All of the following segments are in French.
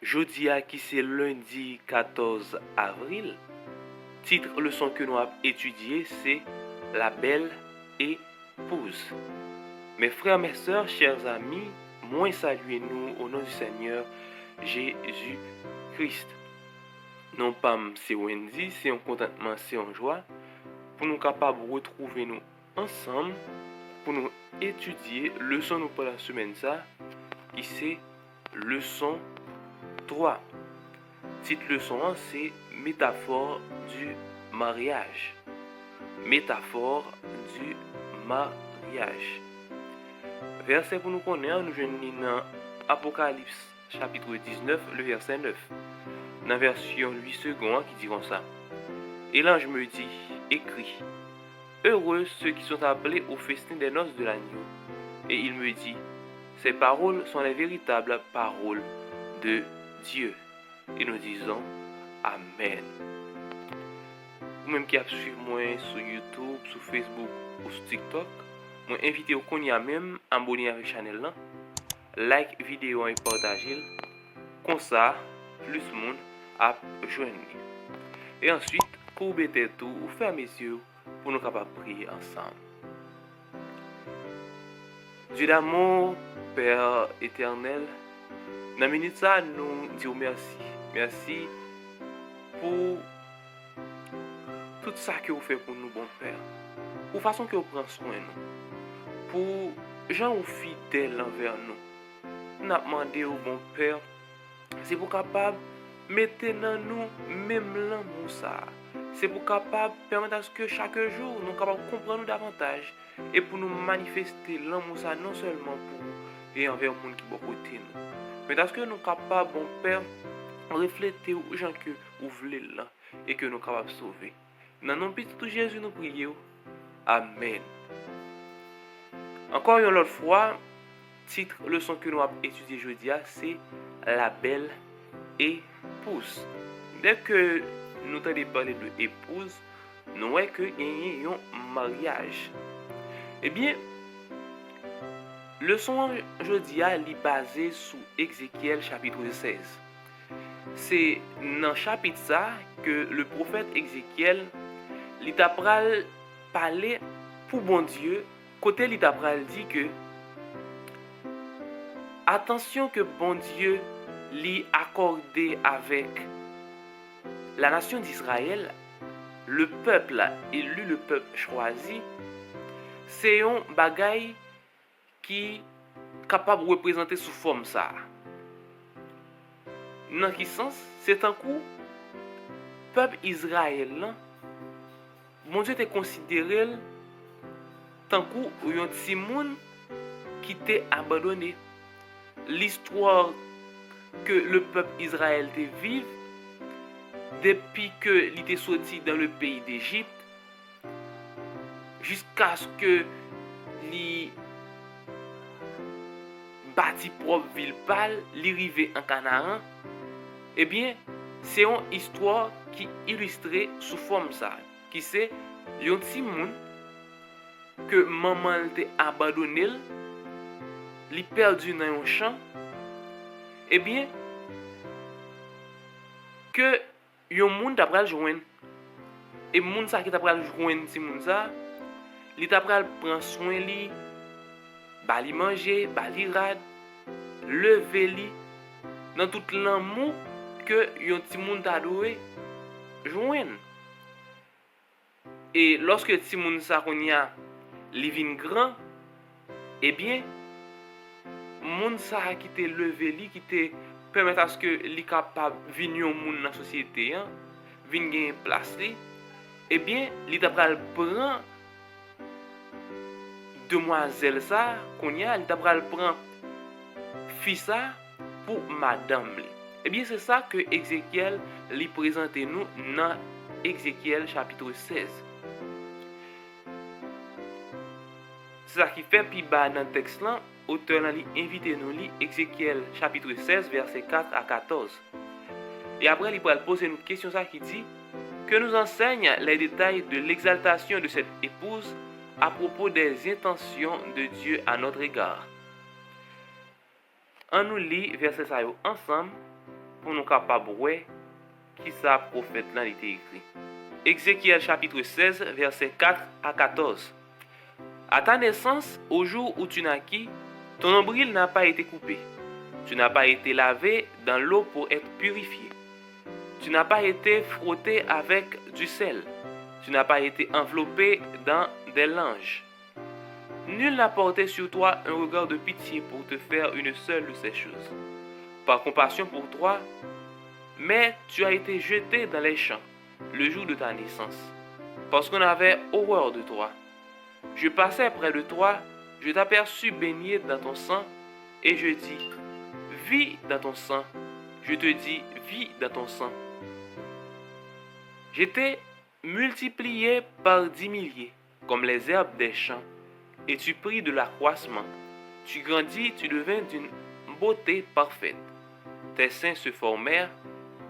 Jeudi qui c'est lundi 14 avril. Titre leçon que nous avons étudié, c'est La belle épouse. Mes frères, mes sœurs, chers amis, moi saluez-nous au nom du Seigneur Jésus-Christ. Non pas c'est Wendy, c'est un contentement, c'est en joie, pour nous capables de retrouver nous ensemble, pour nous étudier leçon nous pour la semaine ça, qui c'est leçon 3. Titre leçon 1, c'est métaphore du mariage. Métaphore du mariage. Verset pour nous connaître, nous joignons dans Apocalypse chapitre 19, le verset 9. Dans la version 8 secondes qui dit comme ça. Et l'ange me dit, écrit, heureux ceux qui sont appelés au festin des noces de l'agneau. Et il me dit, ces paroles sont les véritables paroles de Dieu. Et nous disons Amen. Vous-même qui avez suivi moi sur YouTube, sur Facebook ou sur TikTok, moi invite au qu'on y a même abonner à la chaîne là, like vidéo et partager. Comme ça, plus de monde a joindre. Et ensuite, courbez tête ou fermez les yeux pour nous capables de prier ensemble. Dieu d'amour, Père éternel, dans la minute ça, nous disons merci. Merci pour tout ça que vous faites pour nous, bon Père. Pour la façon que vous prenez soin de nous. Pour les gens fidèles envers nous. Nous avons demandé au bon Père, c'est pour capable de mettre dans nous même l'amour ça. C'est pour capable de permettre à ce que chaque jour nous capables de comprendre davantage et pour nous manifester l'amour ça non seulement pour et envers le monde qui est à côté nous. Mais parce que nous sommes capables, bon Père, refléter aux gens que vous voulez là et que nous sommes capables de sauver. Dans le nom de Jésus, nous prions. Amen. Encore une autre fois, titre leçon que nous avons étudié aujourd'hui, c'est La belle épouse. Dès que nous entendons parler de épouse, nous voyons que il y a un mariage. Eh bien, leçon aujourd'hui est basée sur Ézéchiel chapitre 16. C'est dans ce chapitre ça que le prophète Ézéchiel il t'a parlé pour bon Dieu, côté il t'a dit que attention que bon Dieu lui accordé avec la nation d'Israël, le peuple élu, le peuple choisi, c'est un bagaille qui est capable de représenter sous forme ça. Dans quel sens? C'est un coup, peuple israélien, mon Dieu te considéré tant coup un petit monde qui t'est abandonné. L'histoire que le peuple Israël te vive depuis que il était sorti dans le pays d'Égypte jusqu'à ce que il bâti propre ville pâle, l'arrivée en Canaan. Eh bien, c'est une histoire qui illustrée sous forme ça, qui c'est un petit monde que maman t'a abandonné, li perdu dans un champ. Eh bien, que yon moun t'a pral joindre. Et moun ça qui t'a pral joindre si moun ça, li t'a pral prendre soin li, ba li manger, ba li rad, lever li dans tout l'amour que yon ti moun t'a doué joindre. Et lorsque ti moun ça konya li vin grand, eh bien moun ça qui te levé li, qui te permet à ce que li capable venir au monde dans la société, hein, vin gagner place li, eh bien li t'a pral prend demoiselle ça konya, li t'a pral prend fille ça pour madame li. Eh bien c'est ça que Ézéchiel li présente nous dans Ézéchiel chapitre 16. C'est ça qui fait puis bas dans le texte là, auteur là invite nous lire Ézéchiel chapitre 16 verset 4 à 14. Et après il va poser une question ça qui dit que nous enseigne les détails de l'exaltation de cette épouse à propos des intentions de Dieu à notre égard. On nous lit verset ça ensemble pour nous capables ouais qui ça prophète là il était écrit. Ézéchiel chapitre 16 verset 4 à 14. À ta naissance, au jour où tu naquis, ton nombril n'a pas été coupé. Tu n'as pas été lavé dans l'eau pour être purifié. Tu n'as pas été frotté avec du sel. Tu n'as pas été enveloppé dans des langes. Nul n'a porté sur toi un regard de pitié pour te faire une seule de ces choses. Par compassion pour toi, mais tu as été jeté dans les champs le jour de ta naissance, parce qu'on avait horreur de toi. Je passais près de toi, je t'aperçus baigné dans ton sang, et je dis, vis dans ton sang. Je te dis, vis dans ton sang. J'étais multiplié par 10 milliers, comme les herbes des champs, et tu pris de l'accroissement. Tu grandis, tu devins d'une beauté parfaite. Tes seins se formèrent,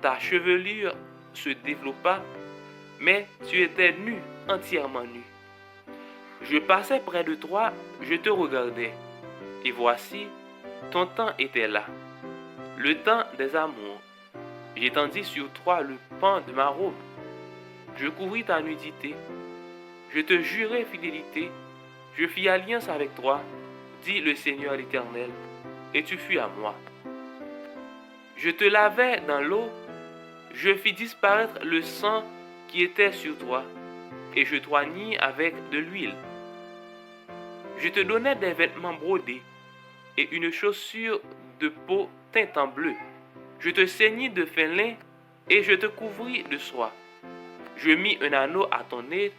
ta chevelure se développa, mais tu étais nu, entièrement nu. Je passais près de toi, je te regardais, et voici, ton temps était là, le temps des amours. J'étendis sur toi le pan de ma robe. Je couvris ta nudité. Je te jurai fidélité. Je fis alliance avec toi, dit le Seigneur l'Éternel, et tu fus à moi. Je te lavai dans l'eau, je fis disparaître le sang qui était sur toi, et je t'oignis avec de l'huile. Je te donnai des vêtements brodés, et une chaussure de peau teinte en bleu. Je te ceignis de fin lin, et je te couvris de soie. Je mis un anneau à ton nez,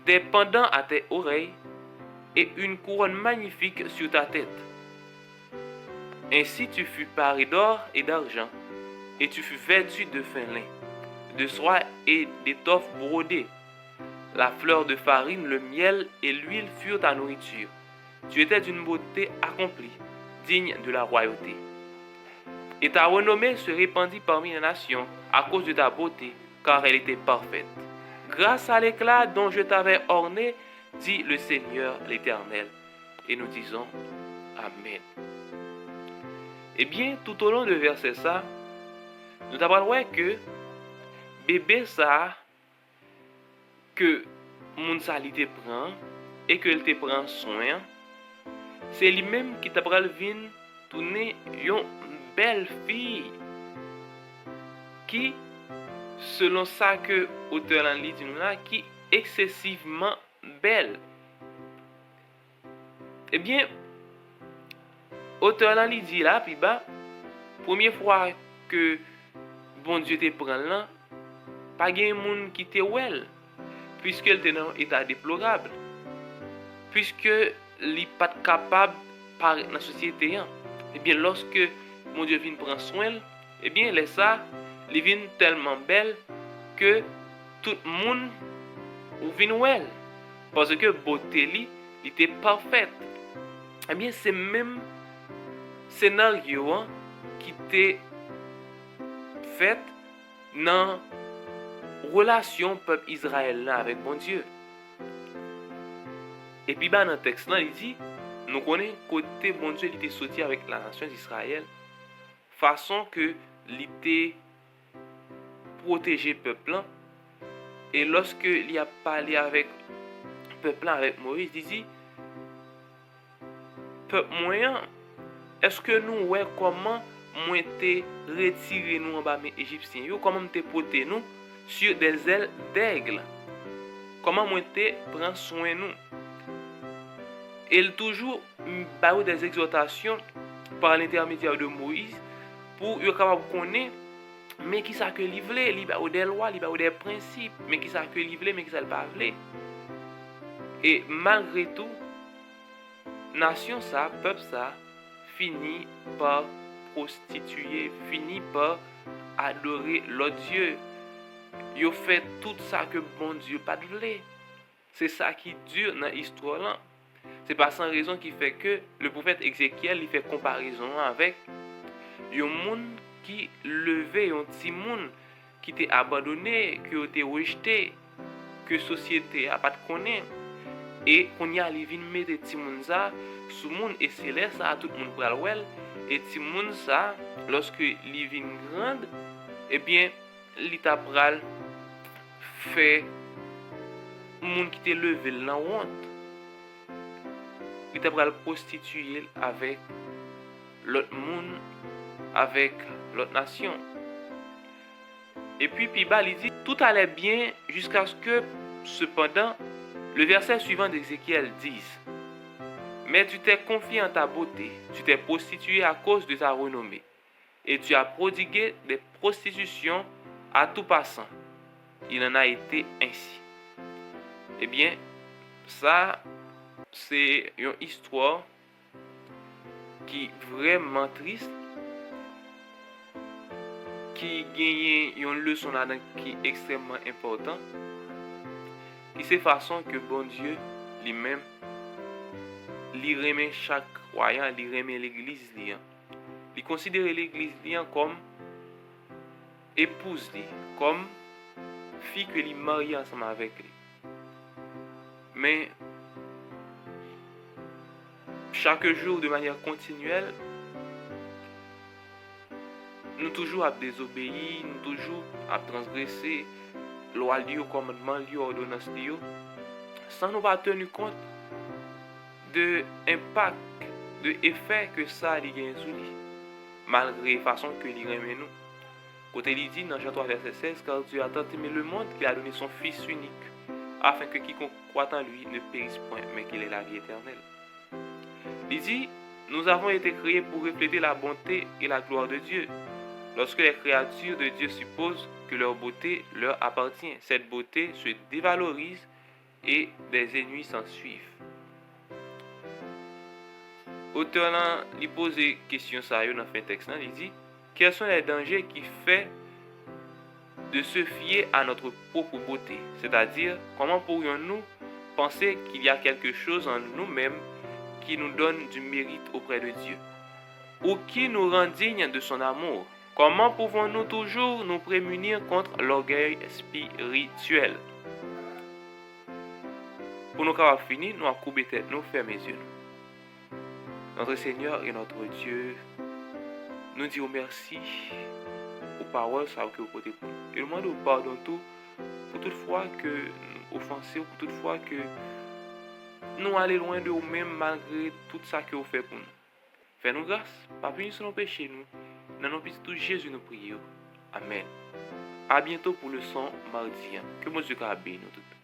des pendants à tes oreilles, et une couronne magnifique sur ta tête. Ainsi tu fus paré d'or et d'argent, et tu fus vêtu de fin lin, de soie et d'étoffe brodée. La fleur de farine, le miel et l'huile furent ta nourriture. Tu étais d'une beauté accomplie, digne de la royauté. Et ta renommée se répandit parmi les nations à cause de ta beauté, car elle était parfaite. Grâce à l'éclat dont je t'avais orné, dit le Seigneur l'Éternel. Et nous disons Amen. Eh bien, tout au long de verset ça, nous avons que bébé ça, que moun sa li te prend et que il te prend soin, c'est lui-même qui t'a pral vin tourner une belle fille qui, selon ça que auteur en lit nous là, qui excessivement belle. Eh bien, auteur en lit dit là, puis bas, première fois que bon Dieu te prend là, pas gen moun qui te ouel, puisque elle était dans un état déplorable, puisque elle n'est pas capable de paraître dans la société. Eh bien, lorsque mon Dieu vient prendre soin, eh bien, les ça, elle vient tellement belle que tout le monde vient ouel, parce que beauté li était parfaite. Eh bien, c'est même scénario qui était fait dans relation peuple Israël avec bon Dieu. Et puis dans le texte là, il dit, nous connaissons côté bon Dieu, il était sorti avec la nation d'Israël, façon que il était protégé peuple là. Et lorsque il a parlé avec peuple là, avec Moïse, il dit, peuple moyen, est-ce que nous ouais comment moi te retirer nous en bas mes Égyptiens, comment te porter nous sur des ailes d'aigle. Comment moi te prend soin nous. Il toujours parle des exhortations par l'intermédiaire de Moïse pour être capable de connaître mais qui ça que livrer, il y a des lois, il y a des principes, mais qui ça que livrer, mais qui ça pas livrer. Et malgré tout, nation ça, peuple ça finit par prostituer, finit par adorer l'autre Dieu. Yo fait tout ça que bon Dieu pas de voulait. C'est ça qui dure dans l'histoire là. C'est pas sans raison qui fait que le prophète Ézéchiel il fait comparaison avec un monde qui levait un petit monde qui était abandonné, qui a été rejeté, que société a pas de connaître et qu'on y a les vinn mettre petit monde ça sous monde et c'est là ça tout le monde pral wel Et ti moun ça, lorsque li vin grande, eh bien, li t'a pral fait moun qui te levé dans honte. Li t'a pral prostituer avec l'autre monde, avec l'autre nation. Et puis bas, il dit, tout allait bien jusqu'à ce que, cependant, le verset suivant d'Ézéchiel dise, mais tu t'es confié en ta beauté, tu t'es prostitué à cause de ta renommée, et tu as prodigué des prostitutions à tout passant. Il en a été ainsi. Eh bien, ça, c'est une histoire qui est vraiment triste, qui gagne une leçon là qui est extrêmement importante, qui c'est façon que bon Dieu lui-même lui remet chaque croyant, lui remet l'église lui. Il considère l'église lui comme épouse lui, comme fille que lui marie ensemble avec lui. Mais chaque jour de manière continuelle, nous toujours à désobéir, nous toujours à transgresser loi liée, commandement lié, ordonnance liée, sans nous pas tenir compte de impact, de effet que ça a gagne sur lui, malgré la façon que lui remet nous. Côté il dit dans Jean 3 verset 16, car Dieu a tant aimé le monde qu'il a donné son Fils unique, afin que quiconque croit en lui ne périsse point, mais qu'il ait la vie éternelle. Il dit, nous avons été créés pour refléter la bonté et la gloire de Dieu. Lorsque les créatures de Dieu supposent que leur beauté leur appartient, cette beauté se dévalorise et des ennuis s'en suivent. Auteur là, il pose des questions sérieuses dans le texte. Il dit, quels sont les dangers qui fait de se fier à notre propre beauté? C'est-à-dire, comment pourrions-nous penser qu'il y a quelque chose en nous-mêmes qui nous donne du mérite auprès de Dieu, ou qui nous rend dignes de son amour? Comment pouvons-nous toujours nous prémunir contre l'orgueil spirituel? Pour nous capables finir, nous accouper tête, nous fermer les yeux. Notre Seigneur et notre Dieu, nous disons merci aux paroles que vous portez pour nous. Et nous demandons pardon tout pour toute fois que nous offensons, pour toute fois que nous allons loin de vous-même malgré tout ça que vous faites pour nous. Fais-nous grâce, pas punir sur nos péchés, nous. Dans nos petits Jésus nous prions. Amen. À bientôt pour le son mardi. Que mon Dieu bénisse nous tous.